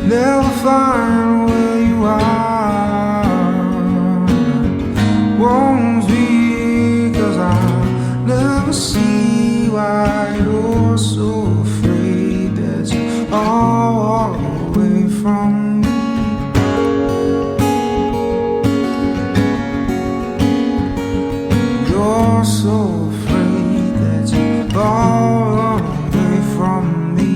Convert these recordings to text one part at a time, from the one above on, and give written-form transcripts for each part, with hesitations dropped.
never find where you are. Won't be, 'cause I never see why you're so afraid that you are away from me. You're so afraid that you are away from me.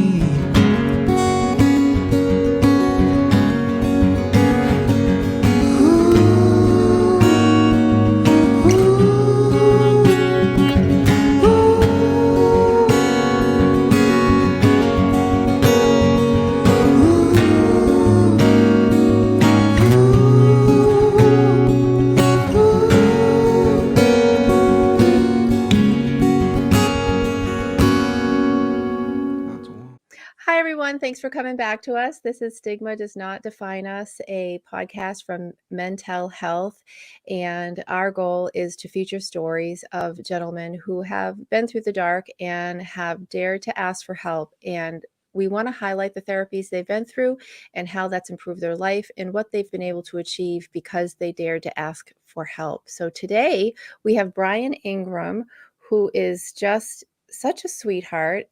Hi, everyone. Thanks for coming back to us. This is Stigma Does Not Define Us, a podcast from Mental Health. And our goal is to feature stories of gentlemen who have been through the dark and have dared to ask for help. And we want to highlight the therapies they've been through and how that's improved their life and what they've been able to achieve because they dared to ask for help. So today we have Bryan Ingram, who is just such a sweetheart.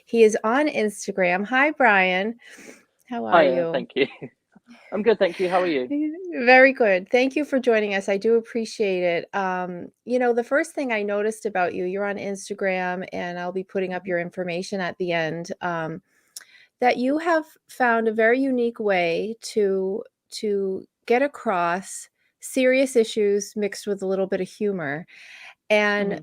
He is on Instagram. Hi, Bryan. How are you? Thank you. I'm good, thank you. How are you? Very good. Thank you for joining us. I do appreciate it. The first thing I noticed about you, you're on Instagram, and I'll be putting up your information at the end, that you have found a very unique way to get across serious issues mixed with a little bit of humor. And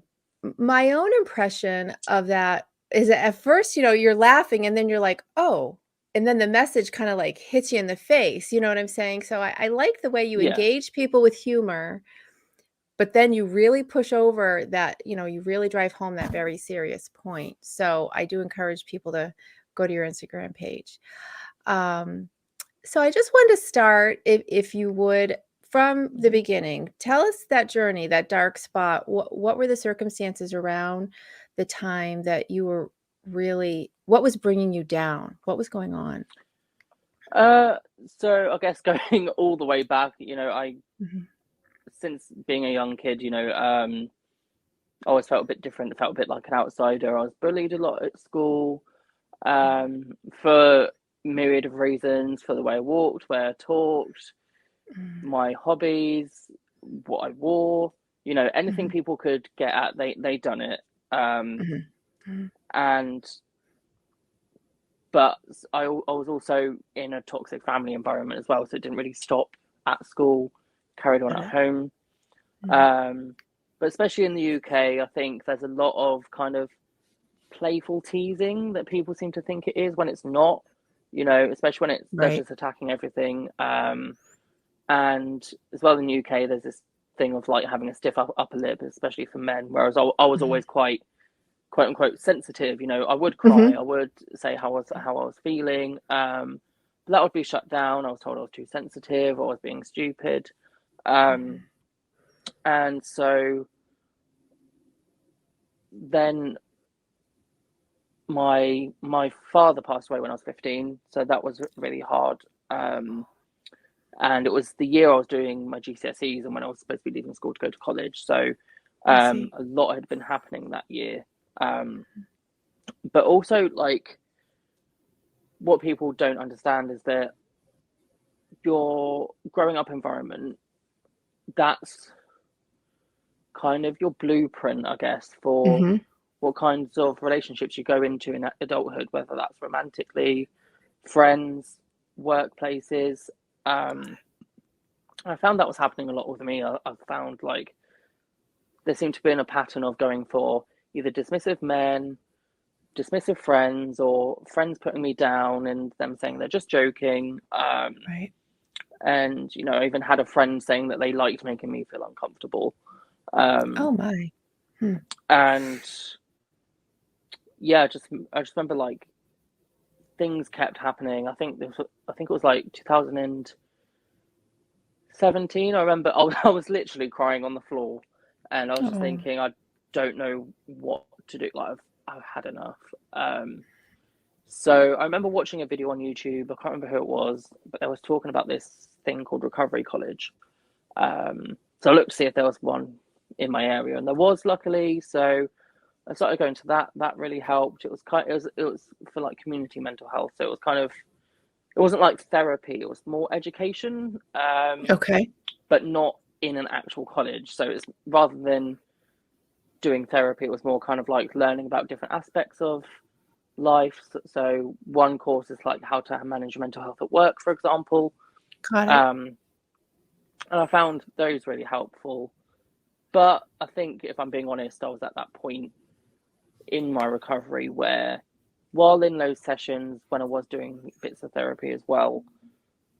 my own impression of that is that at first, you're laughing and then you're like, oh, and then the message kind of like hits you in the face. You know what I'm saying? So I like the way you Yeah. engage people with humor, but then you really push over that, you really drive home that very serious point. So I do encourage people to go to your Instagram page. So I just wanted to start, if you would, from the beginning. Tell us that journey, that dark spot. What were the circumstances around the time that you were really, what was bringing you down? What was going on? So I guess going all the way back, Mhm. since being a young kid, I always felt a bit different. I felt a bit like an outsider. I was bullied a lot at school, for myriad of reasons, for the way I walked, where I talked, my hobbies, what I wore, anything people could get at, they done it. And but I was also in a toxic family environment as well, so it didn't really stop at school, carried on at home. But especially in the UK, I think there's a lot of kind of playful teasing that people seem to think it is when it's not, especially when they're Right. just attacking everything. And as well in the UK, there's this thing of like having a stiff upper lip, especially for men, whereas I was always quite quote unquote sensitive. I would cry, I would say how I was feeling, but that would be shut down. I was told I was too sensitive, or I was being stupid, and so then my father passed away when I was 15, so that was really hard. And it was the year I was doing my GCSEs and when I was supposed to be leaving school to go to college, so a lot had been happening that year. But also, like, what people don't understand is that your growing up environment, that's kind of your blueprint, I guess, for what kinds of relationships you go into in adulthood, whether that's romantically, friends, workplaces. I found that was happening a lot with me. I found like there seemed to be a pattern of going for either dismissive men, dismissive friends, or friends putting me down and them saying they're just joking. Right. And I even had a friend saying that they liked making me feel uncomfortable. Oh my. And yeah, I just remember like things kept happening. I think it was like 2017. I remember I was literally crying on the floor, and I was just thinking, I don't know what to do. Like I've had enough. So I remember watching a video on YouTube. I can't remember who it was, but they was talking about this thing called Recovery College. So I looked to see if there was one in my area, and there was, luckily. So I started going to that. That really helped. It was for like community mental health. So it wasn't like therapy. It was more education. Okay. But not in an actual college. So it's rather than doing therapy, it was more kind of like learning about different aspects of life. So one course is like how to manage mental health at work, for example. Got it. And I found those really helpful. But I think, if I'm being honest, I was at that point in my recovery where, while in those sessions, when I was doing bits of therapy as well,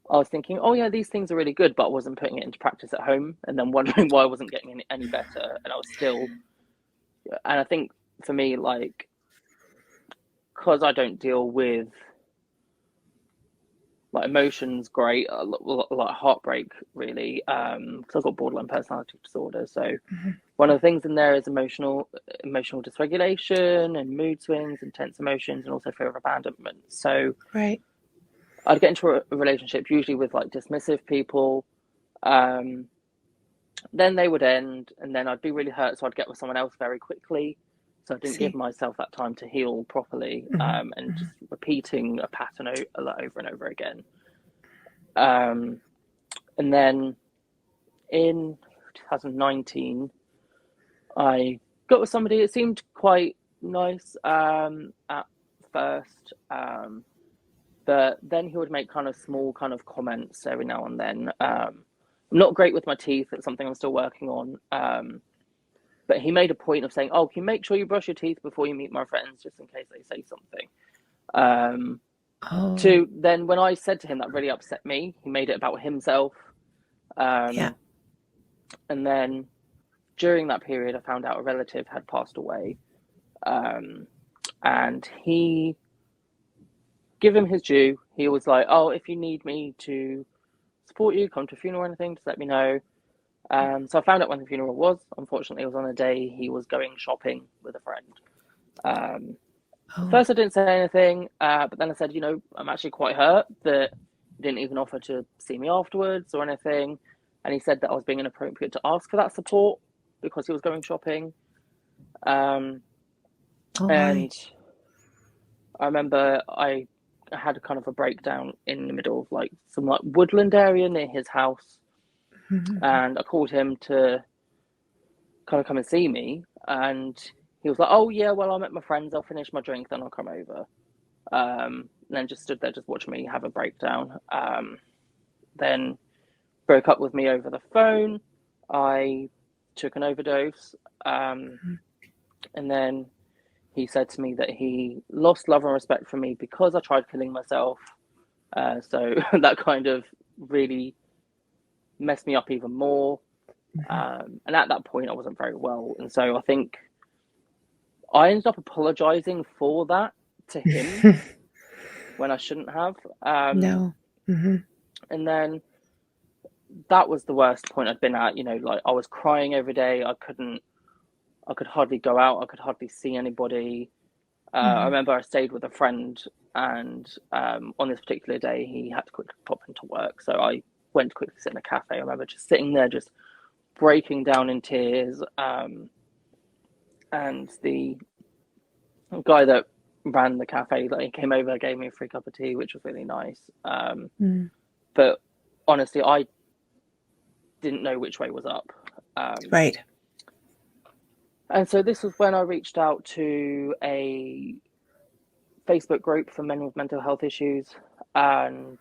I was thinking, oh yeah, these things are really good, but I wasn't putting it into practice at home, and then wondering why I wasn't getting any better. And I was still, and I think for me, like, because I don't deal with like emotions great, like heartbreak really, because I've got borderline personality disorder. So one of the things in there is emotional dysregulation and mood swings, intense emotions, and also fear of abandonment. So Right. I'd get into a relationship usually with like dismissive people. Then they would end, and then I'd be really hurt, so I'd get with someone else very quickly. So I didn't give myself that time to heal properly, and just repeating a pattern over and over again. And then in 2019, I got with somebody. It seemed quite nice at first, but then he would make kind of small kind of comments every now and then. I'm not great with my teeth. It's something I'm still working on. But he made a point of saying, oh, can you make sure you brush your teeth before you meet my friends, just in case they say something. To then, when I said to him, that really upset me. He made it about himself. And then during that period, I found out a relative had passed away. And he, give him his due. He was like, oh, if you need me to support you, come to a funeral or anything, just let me know. So I found out when the funeral was. Unfortunately, it was on a day he was going shopping with a friend. First, I didn't say anything, but then I said, I'm actually quite hurt that he didn't even offer to see me afterwards or anything. And he said that I was being inappropriate to ask for that support because he was going shopping. And I remember I had kind of a breakdown in the middle of like some like woodland area near his house. And I called him to kind of come and see me, and he was like, oh yeah, well, I'm at my friend's, I'll finish my drink, then I'll come over. And then just stood there just watching me have a breakdown. Then broke up with me over the phone. I took an overdose. And then he said to me that he lost love and respect for me because I tried killing myself. So that kind of really messed me up even more. And at that point I wasn't very well, and so I think I ended up apologizing for that to him when I shouldn't have. And then that was the worst point I'd been at. Like I was crying every day. I could hardly go out. I could hardly see anybody. I remember I stayed with a friend, and on this particular day he had to quickly pop into work, so I went to quickly sit in a cafe. I remember just sitting there, just breaking down in tears. And the guy that ran the cafe, like, he came over, gave me a free cup of tea, which was really nice. But honestly, I didn't know which way was up. Right. And so this was when I reached out to a Facebook group for men with mental health issues, and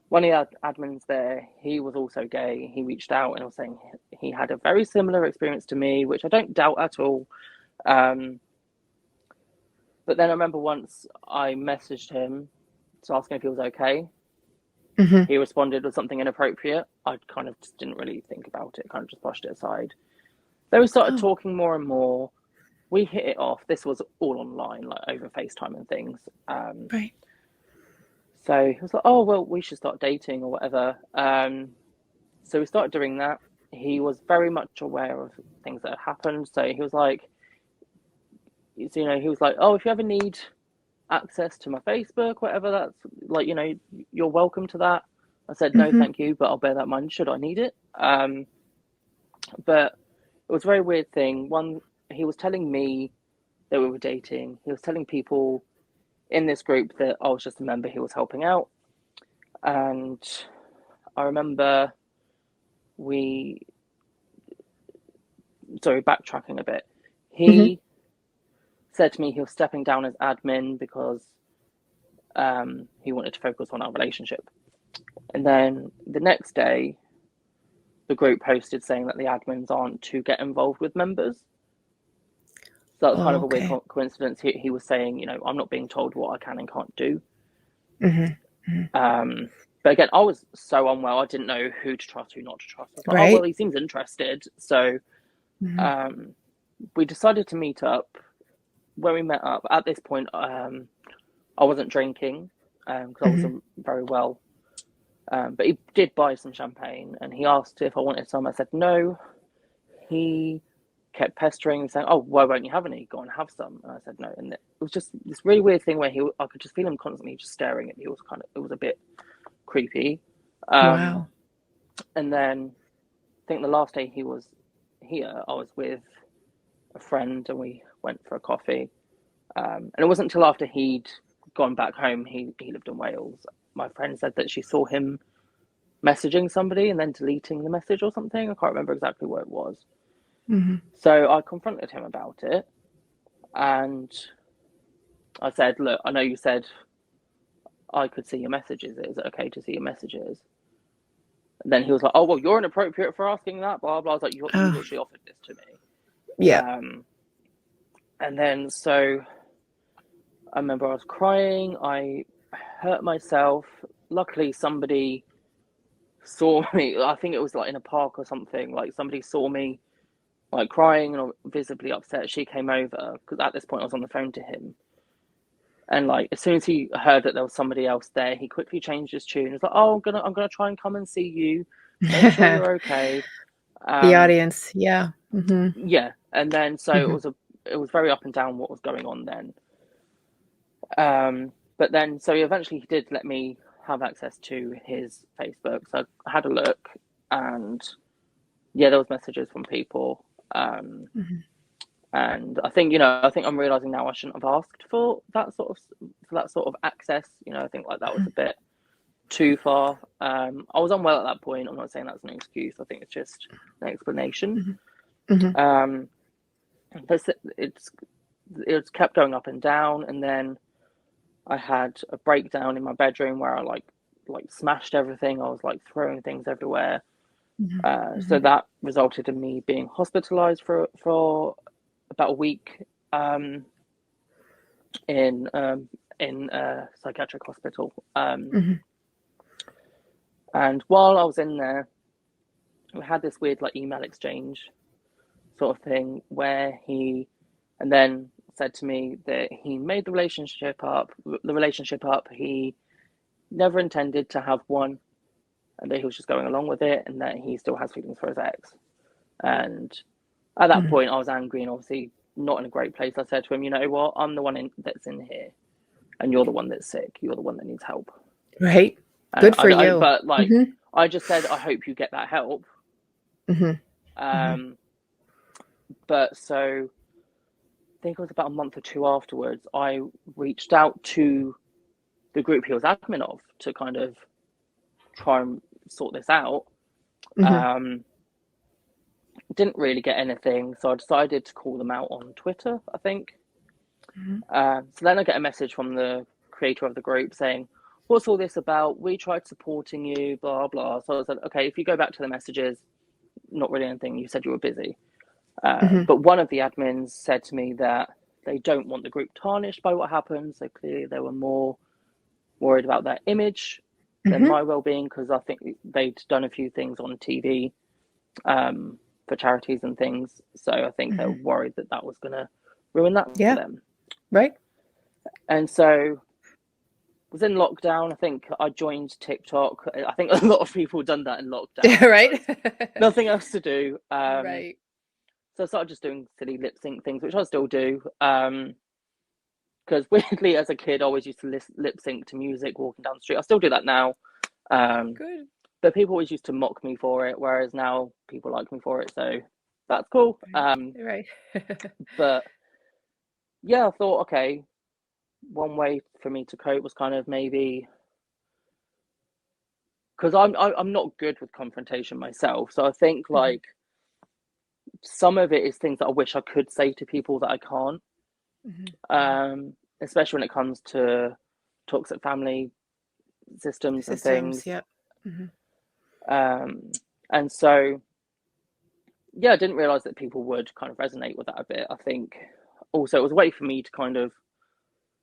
one of the admins there, he was also gay. He reached out and was saying he had a very similar experience to me, which I don't doubt at all. But then I remember once I messaged him to ask him if he was okay. He responded with something inappropriate. I kind of just didn't really think about it, kind of just brushed it aside. Then we started talking more and more. We hit it off. This was all online, like over FaceTime and things. Right. So he was like, oh, well, we should start dating or whatever. So we started doing that. He was very much aware of things that had happened. So he was like, oh, if you ever need access to my Facebook, whatever. That's like, you're welcome to that. I said, no, Mm-hmm. thank you, but I'll bear that in mind should I need it. But it was a very weird thing. One, he was telling me that we were dating. He was telling people in this group that I was just a member he was helping out. And I remember backtracking a bit. He said to me he was stepping down as admin because he wanted to focus on our relationship. And then the next day, the group posted saying that the admins aren't to get involved with members. So that was kind of a weird coincidence. He was saying, I'm not being told what I can and can't do. But again, I was so unwell. I didn't know who to trust, who not to trust. I was like, oh, well, he seems interested. So we decided to meet up. When we met up, at this point, I wasn't drinking because I wasn't very well. But he did buy some champagne and he asked if I wanted some. I said no. He kept pestering and saying, oh, why won't you have any? Go and have some. And I said no. And it was just this really weird thing where I could just feel him constantly just staring at me. It was a bit creepy. Wow. And then I think the last day he was here, I was with a friend and we went for a coffee. And it wasn't until after he'd gone back home, he lived in Wales. My friend said that she saw him messaging somebody and then deleting the message or something. I can't remember exactly what it was. So I confronted him about it and I said, look, I know you said I could see your messages. Is it okay to see your messages? And then he was like, oh, well, you're inappropriate for asking that, blah, blah. I was like, you literally offered this to me. Yeah. And then so I remember I was crying. I hurt myself. Luckily, somebody saw me. I think it was like in a park or something. Like somebody saw me like crying and visibly upset. She came over because at this point I was on the phone to him. And like as soon as he heard that there was somebody else there, he quickly changed his tune. He was like, "Oh, I'm gonna try and come and see you. Make sure you're okay." The audience, yeah. Yeah, and then so it was very up and down what was going on then. But then so eventually he did let me have access to his Facebook. So I had a look, and yeah, there was messages from people. And I think I'm realizing now I shouldn't have asked for that sort of access. I think like that was a bit too far. I was unwell at that point. I'm not saying that's an excuse. I think it's just an explanation. But it's kept going up and down, and then I had a breakdown in my bedroom where I like smashed everything. I was like throwing things everywhere. So that resulted in me being hospitalized for about a week in a psychiatric hospital. And while I was in there, we had this weird like email exchange sort of thing where he and then said to me that he made the relationship up. He never intended to have one, and that he was just going along with it, and that he still has feelings for his ex. And at that point, I was angry and obviously not in a great place. I said to him, you know what? I'm the one that's in here, and you're the one that's sick. You're the one that needs help. Right. Good for you. But like, I just said, I hope you get that help. But so I think it was about a month or two afterwards, I reached out to the group he was admin of to kind of try and sort this out. Didn't really get anything, so I decided to call them out on Twitter, I think. So then I get a message from the creator of the group saying, what's all this about? We tried supporting you, blah, blah. So I was like, okay, if you go back to the messages, not really anything. You said you were busy. But one of the admins said to me that they don't want the group tarnished by what happened. So clearly they were more worried about their image than my well-being, because I think they'd done a few things on TV for charities and things. So I think they were worried that was going to ruin that for them. Right. And so was in lockdown. I think I joined TikTok. I think a lot of people done that in lockdown. Right. Nothing else to do. Right. So I started just doing silly lip sync things, which I still do. And because weirdly, as a kid, I always used to lip sync to music walking down the street. I still do that now. Good. But people always used to mock me for it, whereas now people like me for it, so that's cool. Right. But yeah, I thought, okay, one way for me to cope was kind of maybe because I'm not good with confrontation myself, so I think like some of it is things that I wish I could say to people that I can't. Especially when it comes to toxic family systems and things. Yep. And so, yeah, I didn't realize that people would kind of resonate with that a bit. I think also it was a way for me to kind of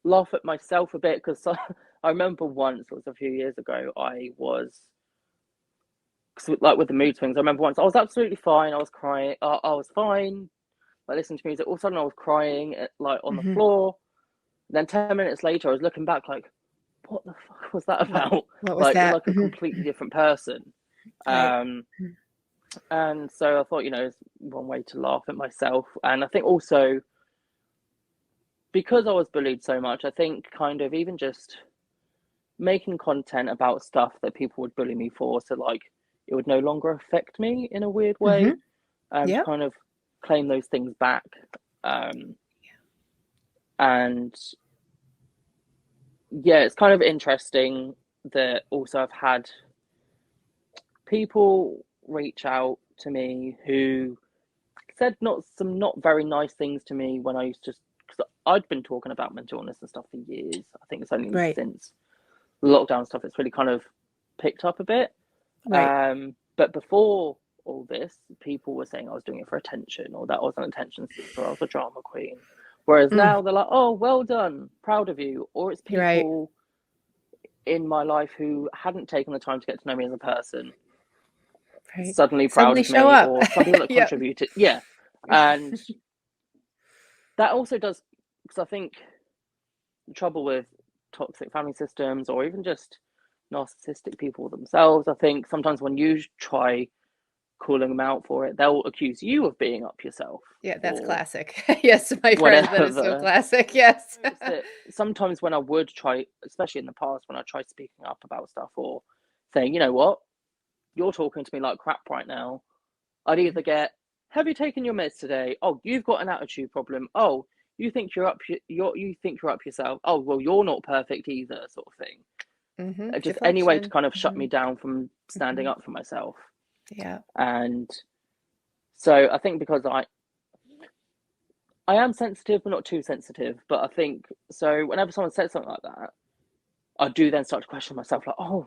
laugh at myself a bit because I remember once, it was a few years ago, I was like with the mood swings. I remember once I was absolutely fine. I was crying. I was fine. I listened to music. All of a sudden, I was crying like on the floor. Then 10 minutes later, I was looking back like, what the fuck was that about? What was that? Like a completely different person. Right. And so I thought, it's one way to laugh at myself. And I think also because I was bullied so much, I think kind of even just making content about stuff that people would bully me for, so like it would no longer affect me in a weird way, to Yep. kind of claim those things back. And yeah, it's kind of interesting that also I've had people reach out to me who said some not very nice things to me when I used to, because I'd been talking about mental illness and stuff for years. I think it's only since the lockdown stuff it's really kind of picked up a bit. Right. But before all this, people were saying I was doing it for attention, or that I was an attention seeker, I was a drama queen. Whereas now they're like, oh, well done, proud of you. Or it's people in my life who hadn't taken the time to get to know me as a person, suddenly proud of me, or some people that contributed. Yeah. And that also does, because I think the trouble with toxic family systems, or even just narcissistic people themselves, I think sometimes when you try calling them out for it, they'll accuse you of being up yourself. Yeah, that's classic. Yes, my friend, that is so classic. Yes. Sometimes when I would try, especially in the past, when I tried speaking up about stuff or saying, you know what, you're talking to me like crap right now, I'd either get, have you taken your meds today? Oh, you've got an attitude problem. Oh, you think you're up yourself. Oh, well, you're not perfect either, sort of thing. Just any way to kind of shut me down from standing up for myself. Yeah. And so I think because I am sensitive, but not too sensitive. But I think so whenever someone says something like that, I do then start to question myself, like, oh,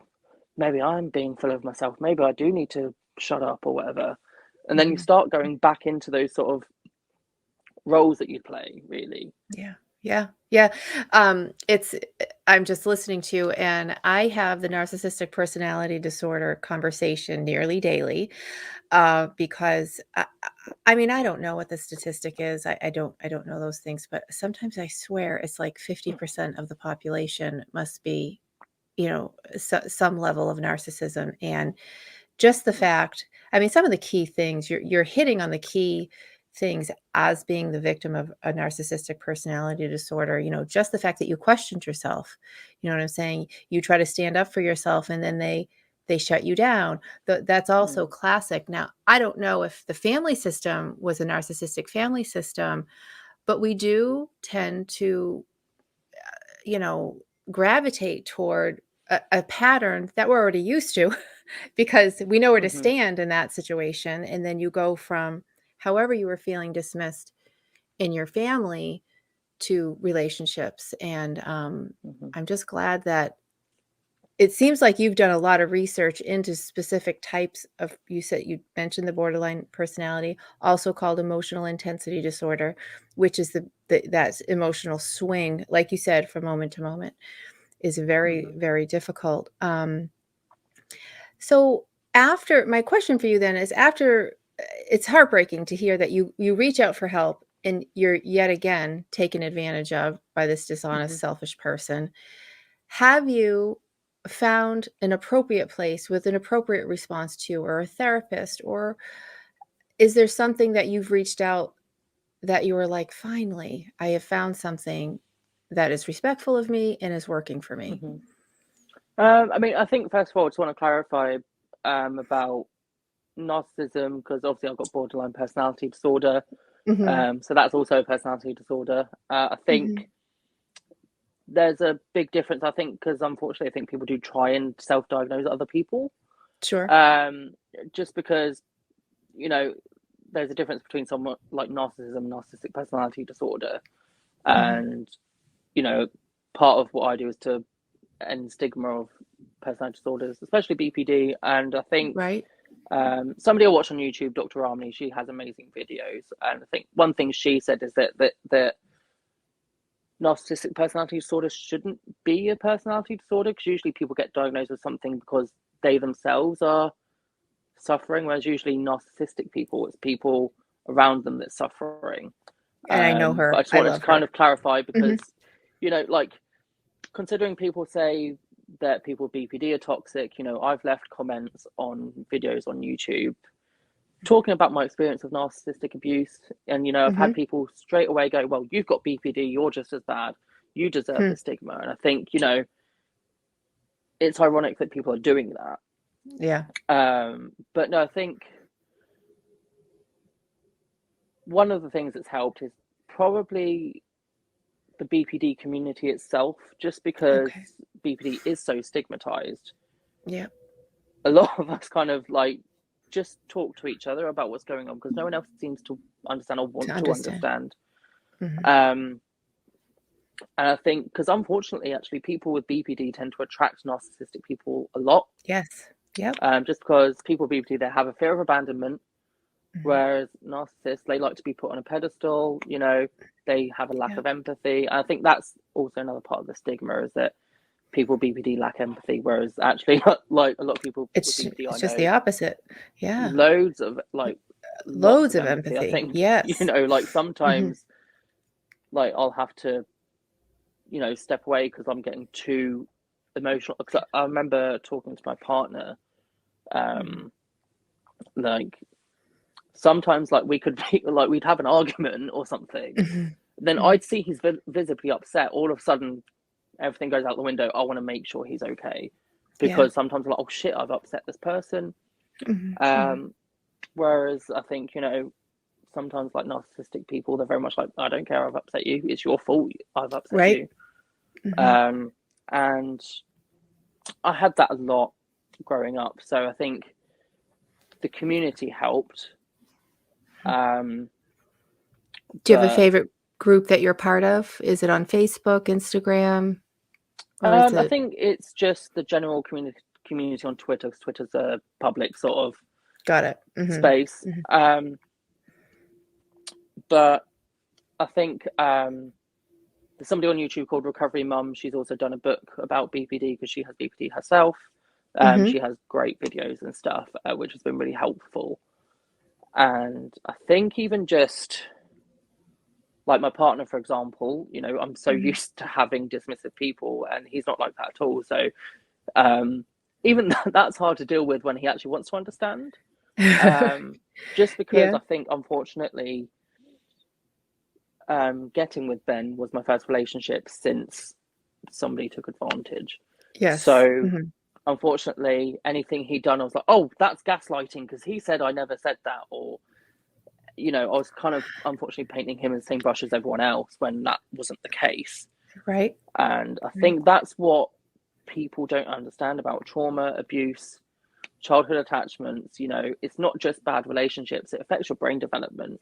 maybe I'm being full of myself. Maybe I do need to shut up or whatever. And then you start going back into those sort of roles that you play, really. Yeah. I'm just listening to you, and I have the narcissistic personality disorder conversation nearly daily, because I mean, I don't know what the statistic is. I don't know those things, but sometimes I swear it's like 50% of the population must be, some level of narcissism. And just the fact, I mean, some of the key things you're hitting on the key things as being the victim of a narcissistic personality disorder, just the fact that you questioned yourself, you know what I'm saying? You try to stand up for yourself, and then they shut you down. That's also classic. Now, I don't know if the family system was a narcissistic family system, but we do tend to, gravitate toward a pattern that we're already used to because we know where to stand in that situation. And then you go from however you were feeling dismissed in your family to relationships. And I'm just glad that it seems like you've done a lot of research into specific types of, you mentioned the borderline personality, also called emotional intensity disorder, which is that's emotional swing, like you said, from moment to moment, is very, very difficult. So my question for you then is, after, it's heartbreaking to hear that you reach out for help and you're yet again taken advantage of by this dishonest, selfish person. Have you found an appropriate place with an appropriate response to, or a therapist, or is there something that you've reached out that you were like, finally, I have found something that is respectful of me and is working for me. Mm-hmm. I mean, I think first of all, I just want to clarify about narcissism, because obviously I've got borderline personality disorder. Mm-hmm. So that's also a personality disorder. I think Mm-hmm. there's a big difference, I think, because unfortunately I think people do try and self-diagnose other people. Sure. Just because, you know, there's a difference between someone like narcissism, narcissistic personality disorder, and, you know, part of what I do is to end stigma of personality disorders, especially BPD. And I think Right. somebody I watch on YouTube, Dr. Ramani, she has amazing videos, and I think one thing she said is that narcissistic personality disorder shouldn't be a personality disorder, because usually people get diagnosed with something because they themselves are suffering, whereas usually narcissistic people, it's people around them that's suffering. And I know her. But I just I wanted to love kind her. of clarify, Mm-hmm. because, you know, like, considering people say that people with BPD are toxic, you know, I've left comments on videos on YouTube talking about my experience of narcissistic abuse, and, you know, I've Mm-hmm. had people straight away go, well, you've got BPD, you're just as bad, you deserve the stigma. And I think, you know, it's ironic that people are doing that. Yeah. But no, I think one of the things that's helped is probably the BPD community itself, just because Okay. BPD is so stigmatized. Yeah. A lot of us kind of like just talk to each other about what's going on, because no one else seems to understand or want to understand. Mm-hmm. And I think, because unfortunately, actually, people with BPD tend to attract narcissistic people a lot. Yes. Yep. Just because people with BPD, they have a fear of abandonment, Mm-hmm. whereas narcissists, they like to be put on a pedestal. You know, they have a lack Yeah. of empathy. And I think that's also another part of the stigma, is that people with BPD lack empathy, whereas actually, like, a lot of people with BPD I Just the know, opposite. Yeah. loads of like lots Loads of of empathy. I empathy. think, you Yes. know, like, Mm-hmm. sometimes, like, I'll have to, you know, step away because I'm getting too emotional. Because I remember talking to my partner, like, sometimes, like, we could be like, we'd have an argument or something, Mm-hmm. then Mm-hmm. I'd see he's visibly upset. All of a sudden, everything goes out the window. I want to make sure he's okay, Yeah. because sometimes I'm like, oh shit, I've upset this person. Mm-hmm. Whereas I think, you know, sometimes, like, narcissistic people, they're very much like, I don't care, I've upset you, it's your fault, I've upset Right. you. Mm-hmm. And I had that a lot growing up, so I think the community helped. Do you have a But favorite group that you're part of? Is it on Facebook, Instagram, or is I it? think it's just the general community on Twitter, because Twitter's a public sort of Got it. Mm-hmm. space. Mm-hmm. But I think there's somebody on YouTube called Recovery Mum. She's also done a book about BPD, because she has BPD herself. Mm-hmm. She has great videos and stuff, which has been really helpful. And I think even just like my partner, for example, you know, I'm so Mm-hmm. used to having dismissive people, and he's not like that at all. So even that's hard to deal with when he actually wants to understand. Just because Yeah. I think, unfortunately, getting with Ben was my first relationship since somebody took advantage. Yes. So Mm-hmm. unfortunately, anything he'd done, I was like, oh, that's gaslighting, because he said I never said that. Or, you know, I was kind of unfortunately painting him in the same brush as everyone else, when that wasn't the case. Right. And I Right. think that's what people don't understand about trauma, abuse, childhood attachments. You know, it's not just bad relationships, it affects your brain development.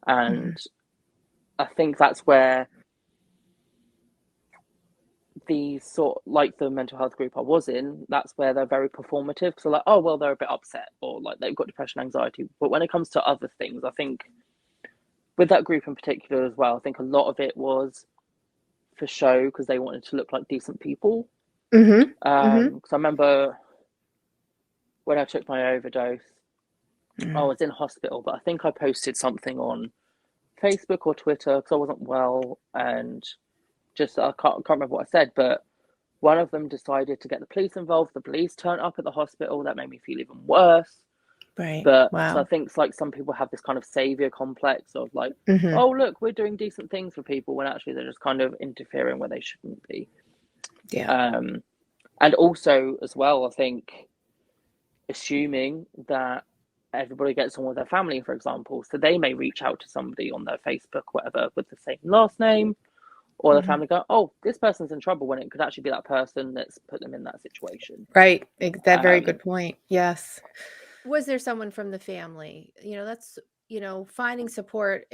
And I think that's where the sort, like, the mental health group I was in, that's where they're very performative. So, like, oh, well, they're a bit upset, or like they've got depression, anxiety. But when it comes to other things, I think with that group in particular as well, I think a lot of it was for show, because they wanted to look like decent people. Mm-hmm. Mm-hmm. Because I remember when I took my overdose, I was in hospital, but I think I posted something on Facebook or Twitter because I wasn't well, and just I can't remember what I said, but one of them decided to get the police involved. The police turned up at the hospital. That made me feel even worse. Right. But so I Wow. think it's like some people have this kind of savior complex of like, Hmm. oh, look, we're doing decent things for people, when actually they're just kind of interfering where they shouldn't be. Yeah. And also as well, I think assuming that everybody gets on with their family, for example, so they may reach out to somebody on their Facebook, whatever, with the same last name, or the Hmm. family go, oh, this person's in trouble, when it could actually be that person that's put them in that situation. Right. That very good Um, point. Yes. Was there someone from the family? That's, finding support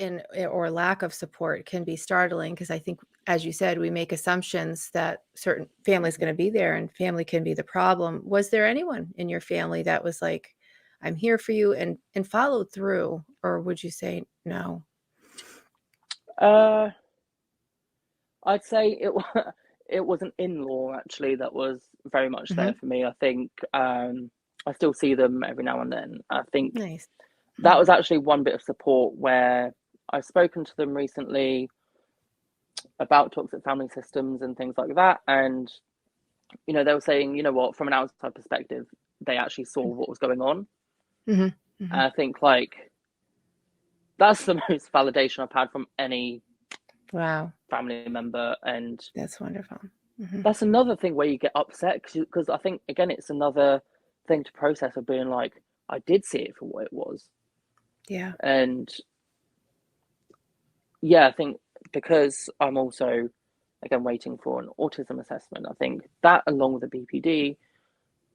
or lack of support can be startling because I think, as you said, we make assumptions that certain family's going to be there and family can be the problem. Was there anyone in your family that was like, I'm here for you and followed through? Or would you say no? uh, I'd say it was an in-law actually that was very much Hmm. there for me. I think I still see them every now and then. I think Nice. that was actually one bit of support where I've spoken to them recently about toxic family systems and things like that, and they were saying, what, from an outside perspective, they actually saw what was going on. Hmm. Hmm. And I think like that's the most validation I've had from any Wow. family member, and That's wonderful. Hmm. that's another thing where you get upset because I think again it's another thing to process of being like, I did see it for what it was. Yeah. And yeah, I think because I'm also again waiting for an autism assessment, I think that along with the BPD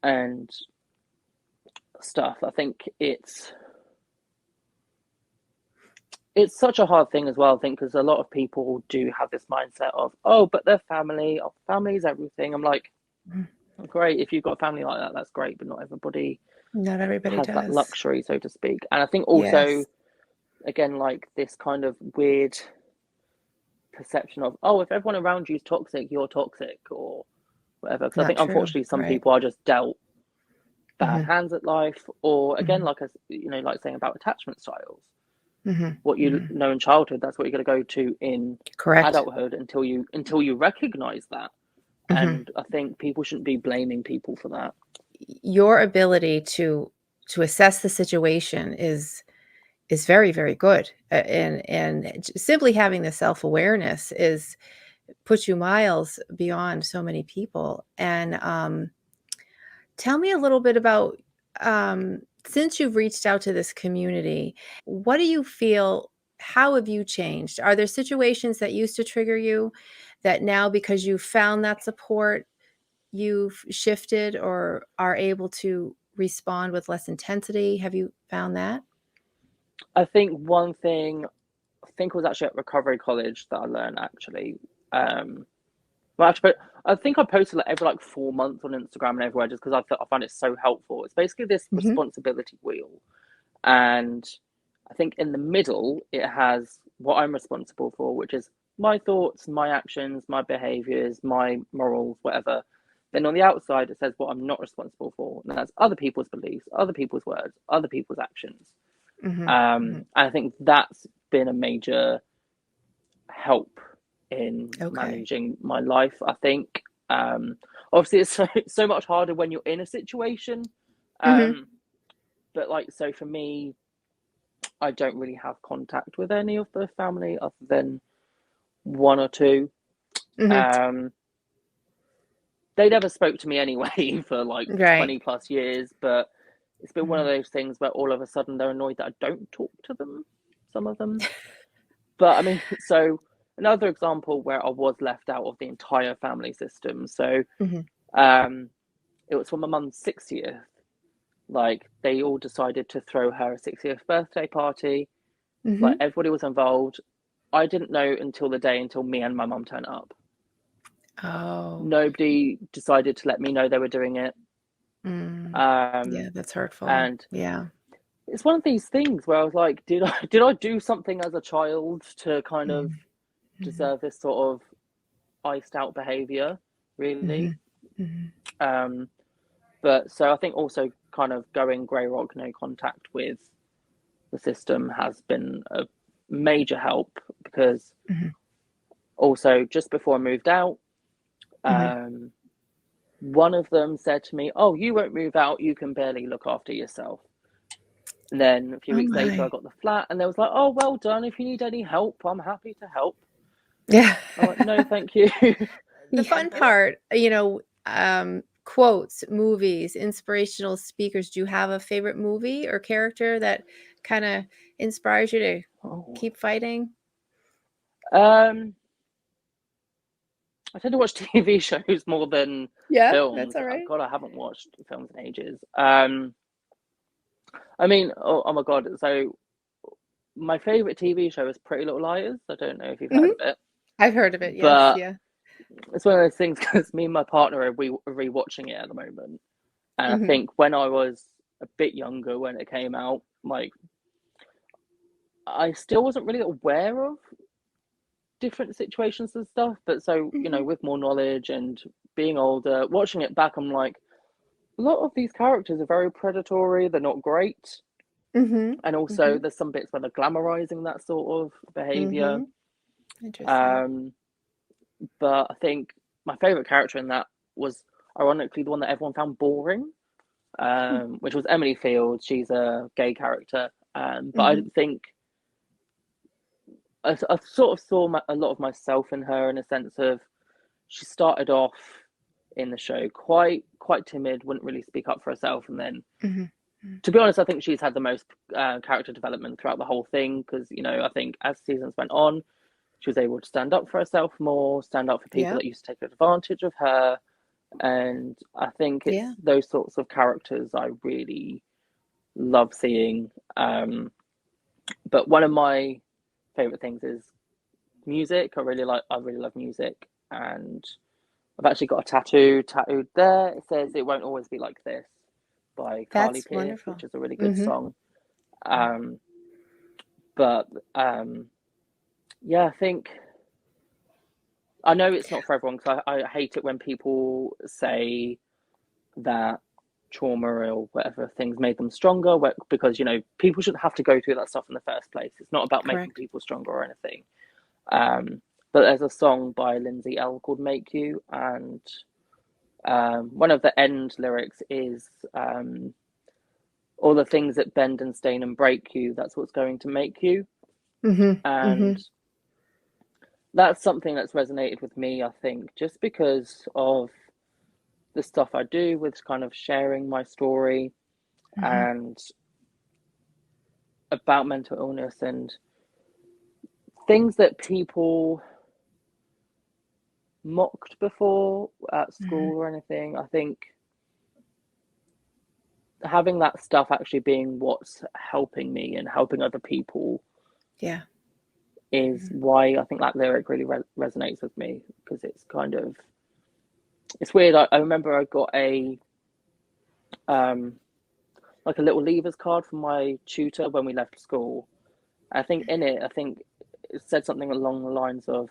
and stuff, I think it's such a hard thing as well, I think, because a lot of people do have this mindset of, oh, but they're family, oh, family is everything. I'm like, Mhm. great, if you've got a family like that, that's great, but not everybody Not everybody has that does. luxury, so to speak. And I think also, Yes. again, like this kind of weird perception of, oh, if everyone around you is toxic, you're toxic, or whatever. Because I Not think true. unfortunately some Right. people are just dealt bad Hmm. hands at life, or again, Hmm. like like saying about attachment styles. Hmm. What you Hmm. know in childhood, that's what you're going to go to in Correct. adulthood until you recognize that. Hmm. And I think people shouldn't be blaming people for that. Your ability to assess the situation is very, very good, and simply having the self-awareness is puts you miles beyond so many people. And tell me a little bit about, since you've reached out to this community, what do you feel? How have you changed? Are there situations that used to trigger you that now, because you found that support, you've shifted or are able to respond with less intensity? Have you found that? I think one thing, I think it was actually at recovery college that I learned actually. Well, actually, I think I posted like every like 4 months on Instagram and everywhere just because I found it so helpful. It's basically this Mhm. responsibility wheel, and I think in the middle it has what I'm responsible for, which is my thoughts, my actions, my behaviors, my morals, whatever. Then on the outside it says what I'm not responsible for, and that's other people's beliefs, other people's words, other people's actions. Mhm. Mhm. And I think that's been a major help in Okay. managing my life. I think obviously it's so much harder when you're in a situation, Mhm. um, but like so for me, I don't really have contact with any of the family other than one or two. Mhm. Um, they never spoke to me anyway for like Right. 20 plus years, but it's been one of Mhm. those things where all of a sudden they're annoyed that I don't talk to them, some of them. But I mean, so another example where I was left out of the entire family system. So Mhm. um, it was for my mum's 60th. Like they all decided to throw her a 60th birthday party. Like Mhm. everybody was involved. I didn't know until the day until me and my mum turned up. Oh. Nobody decided to let me know they were doing it. Mm. Yeah, Um, that's hurtful. and Yeah. it's one of these things where I was like, did I do something as a child to kind of Mhm. Mhm. deserve this sort of iced out behavior? Really? Mhm. Mhm. Um, but so I think also kind of going grey rock, no contact with the system has been a major help because Mhm. also just before I moved out, Mhm. um, one of them said to me, "Oh, you won't move out. You can barely look after yourself." And then a few Oh weeks later, I my. got the flat, and they was like, "Oh, well done. If you need any help, I'm happy to help." Yeah. I'm like, "No, thank you." The fun part, quotes, movies, inspirational speakers. Do you have a favorite movie or character that kind of inspires you to Oh. keep fighting? I tend to watch TV shows more than Yeah, that's films. all right. God, I haven't watched films in ages. I mean, oh my God. So my favorite TV show is Pretty Little Liars. I don't know if you've heard Mhm. of it, I've heard of it. Yes. but Yeah. it's one of those things because me and my partner are rewatching it at the moment. And I Hmm. think when I was a bit younger, when it came out, like, I still wasn't really aware of different situations and stuff. But so, Hmm. with more knowledge and being older, watching it back, I'm like, a lot of these characters are very predatory. They're not great. Hmm. And also, Hmm. there's some bits where they're glamorizing that sort of behavior. Hmm. Interesting. Um, but I think my favorite character in that was ironically the one that everyone found boring, which was Emily Field. She's a gay character. But I Hmm. think I sort of saw a lot of myself in her in a sense of she started off in the show quite timid, wouldn't really speak up for herself, and then, Hmm. to be honest, I think she's had the most character development throughout the whole thing because I think as seasons went on, she was able to stand up for herself more, stand up for people Yeah. that used to take advantage of her, and I think it's Yeah. those sorts of characters I really love seeing. But one of my favorite things is music. I really love music, and I've actually got a tattooed there. It says "It Won't Always Be Like This" by Carly That's Pearce, wonderful. which is a really good Hmm. song. Um, but yeah, I think I know it's not for everyone because I hate it when people say that trauma or whatever things made them stronger because people shouldn't have to go through that stuff in the first place. It's not about making Correct. people stronger or anything. But there's a song by Lindsay L called "Make You," and one of the end lyrics is all the things that bend and stain and break you, that's what's going to make you. Hmm. Hmm. And that's something that's resonated with me, I think, just because of the stuff I do with kind of sharing my story Hmm. and about mental illness and things that people mocked before at Hmm. school or anything. I think having that stuff actually being what's helping me and helping other people Yeah. is Mhm. why I think that lyric really resonates with me because it's kind of it's weird. I remember I got a um like a little leavers card from my tutor when we left school. I think in it, it said something along the lines of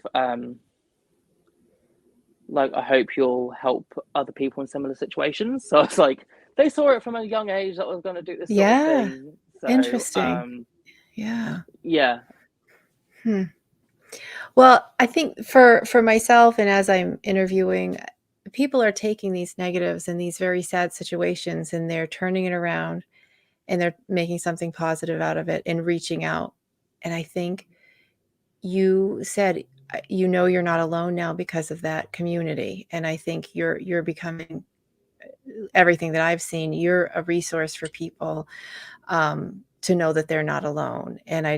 like I hope you'll help other people in similar situations. So it's like they saw it from a young age that I was going to do this sort of Yeah. thing. So Interesting. Yeah. yeah. Hmm. Well, I think for myself and as I'm interviewing, people are taking these negatives and these very sad situations and they're turning it around and they're making something positive out of it and reaching out. And I think you said you're not alone now because of that community. And I think you're becoming everything that I've seen. You're a resource for people to know that they're not alone. And I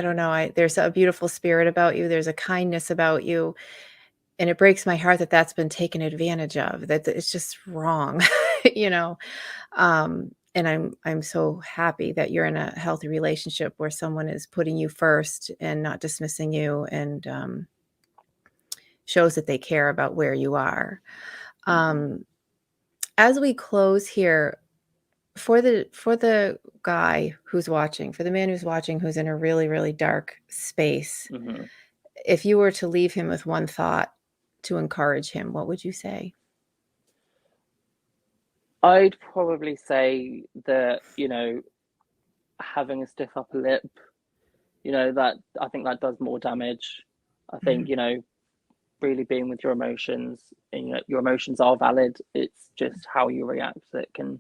don't know. There's a beautiful spirit about you. There's a kindness about you, and it breaks my heart that that's been taken advantage of. That it's just wrong, you know. And I'm so happy that you're in a healthy relationship where someone is putting you first and not dismissing you, and shows that they care about where you are. Mm-hmm. Um, as we close here, for the guy who's watching, for the man who's watching, who's in a really really dark space. Mm-hmm. If you were to leave him with one thought to encourage him, what would you say? I'd probably say that, having a stiff upper lip, that I think that does more damage. I think, Mhm. really being with your emotions and your emotions are valid. It's just how you react that can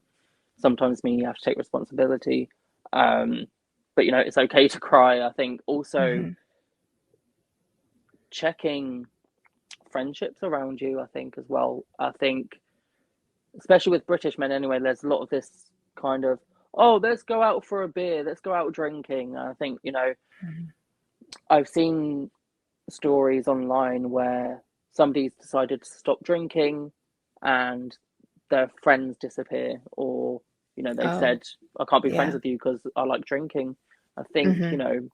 sometimes mean you have to take responsibility. But you know, it's okay to cry. I think also checking friendships around you, I think as well. I think especially with British men anyway, there's a lot of this kind of, oh, let's go out for a beer, let's go out drinking. And I think, you know, I've seen stories online where somebody's decided to stop drinking and their friends disappear, or, you know, they've said, I can't be friends with you because I like drinking. I think, you know,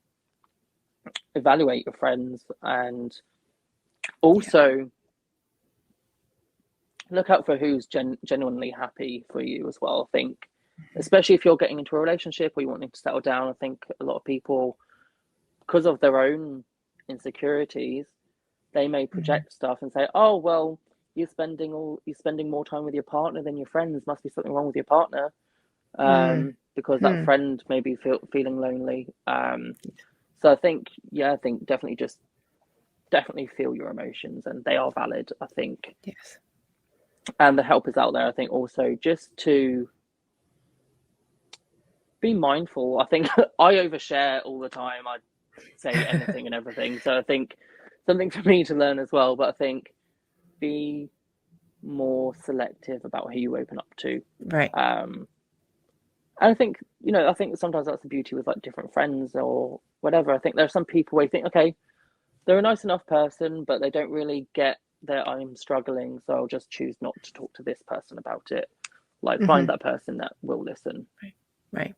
evaluate your friends, and also look out for who's genuinely happy for you as well. I think, especially if you're getting into a relationship or you wanting to settle down, I think a lot of people, because of their own insecurities, they may project stuff and say, oh, well, you're spending more time with your partner than your friends, must be something wrong with your partner, because that friend may be feeling lonely. So I think definitely feel your emotions, and they are valid, I think. Yes. And the help is out there. I think also just to be mindful. I think I overshare all the time. I say anything and everything. So I think something for me to learn as well. But I think be more selective about who you open up to. Right. And I think, you know, I think sometimes that's the beauty with like different friends or whatever. I think there are some people where you think, okay, they're a nice enough person, but they don't really get that I'm struggling, so I'll just choose not to talk to this person about it. Like, find that person that will listen. Right.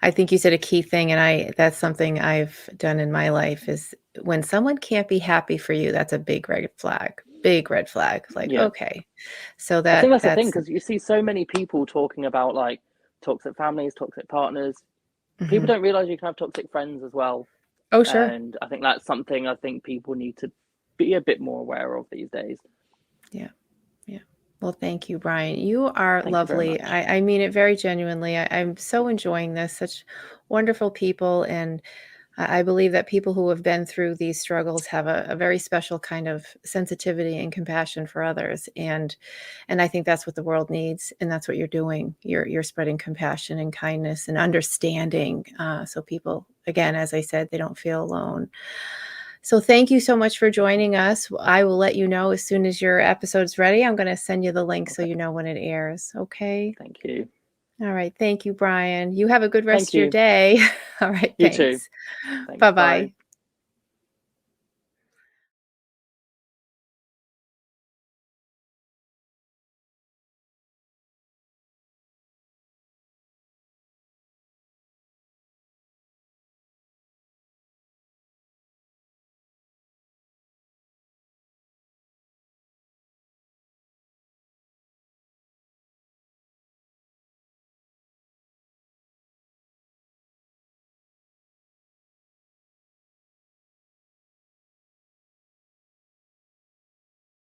I think you said a key thing, and that's something I've done in my life, is when someone can't be happy for you, that's a big red flag. Big red flag. Like, okay. So I think that's the thing, because you see so many people talking about like toxic families, toxic partners. People don't realize you can have toxic friends as well. Oh, sure. And I think that's something I think people need to be a bit more aware of these days. Yeah. Well, thank you, Bryan. You are lovely. I mean it very genuinely. I'm so enjoying this. Such wonderful people. And I believe that people who have been through these struggles have a very special kind of sensitivity and compassion for others. And I think that's what the world needs. And that's what you're doing. You're spreading compassion and kindness and understanding. So people, again, as I said, they don't feel alone. So thank you so much for joining us. I will let you know as soon as your episode's ready. I'm going to send you the link so you know when it airs. Okay. Thank you. All right. Thank you, Bryan. You have a good rest of your day. All right. You Thanks. too. Bye-bye.